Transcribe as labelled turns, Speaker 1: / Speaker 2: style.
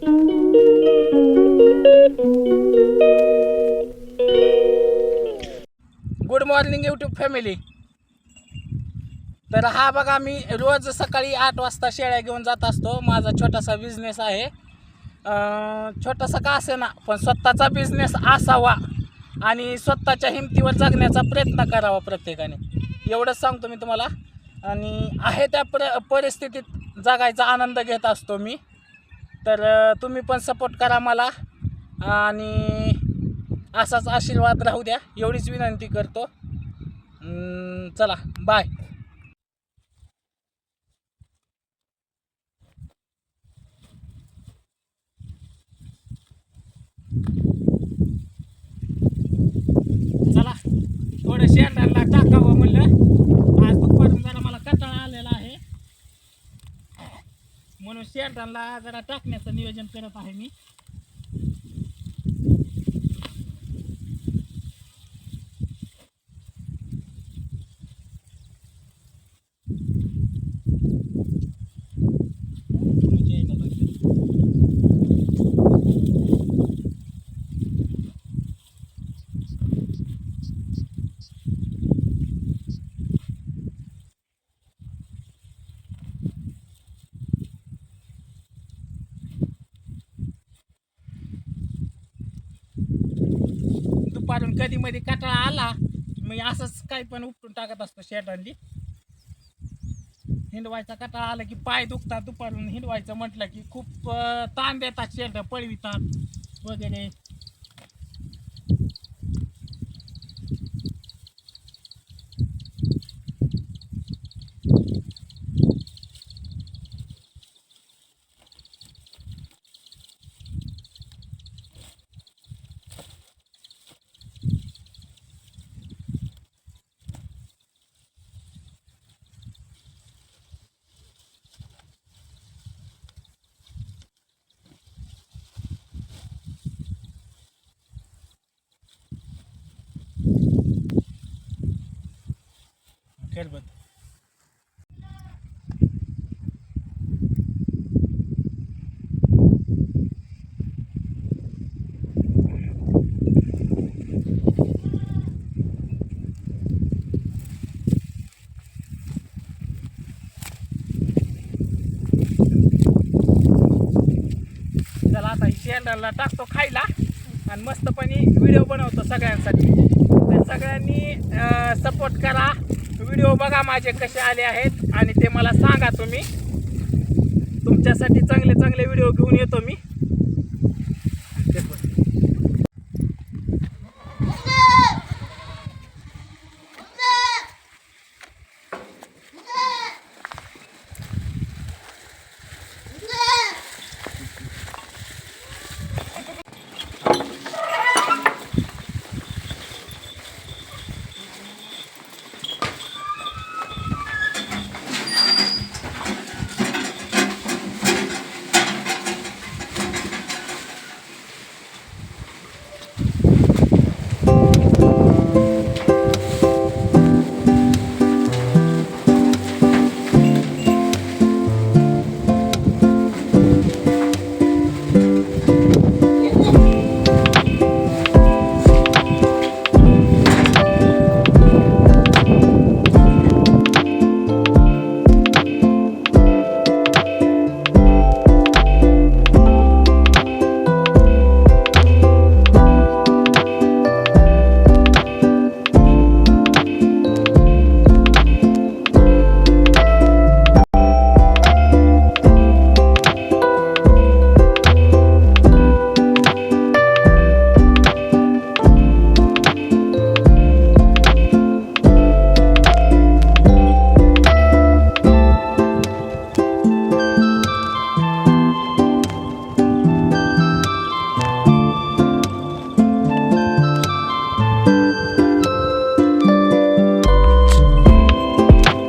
Speaker 1: Good morning YouTube family. तर हा बघा, मी रोज सकाळी 8 वाजता शेळ्या घेऊन जात असतो. माझा छोटासा बिझनेस आहे. छोटासा का असे ना, पण स्वतःचा बिझनेस असावा आणि स्वतःच्या हिमतीवर जगण्याचा प्रयत्न करावा प्रत्येकाने, एवढंच सांगतो मी तुम्हाला. आणि आहे त्या परिस्थितीत जगायचा आनंद घेत असतो मी. तर तुम्ही पण सपोर्ट करा मला आणि असाच आशीर्वाद राहू द्या, एवढीच विनंती करतो. चला बाय. चला थोडं शेंडाला टाकावं म्हणलं. आज दुपारून जरा मला कंटाळा आलेला आहे, म्हणून शेंडाला जरा टाकण्याचं नियोजन करत आहे मी. दुपारून कधी मध्ये कंटाळा आला मी असंच काही पण उपटून टाकत असतो शेंडांनी. हिंडवायचा कंटाळा आला की पाय दुखतात. दुपारून हिंडवायचं म्हटलं की खूप ताण देतात, शेंड पळवितात वगैरे. खेळबत चला आता शेंडाला टाकतो खायला आणि मस्तपणे व्हिडिओ बनवतो सगळ्यांसाठी. तर सगळ्यांनी सपोर्ट करा, व्हिडिओ बघा माझे कसे आले आहेत आणि ते मला सांगा. तुम्ही तुमच्यासाठी चांगले चांगले व्हिडिओ घेऊन येतो मी.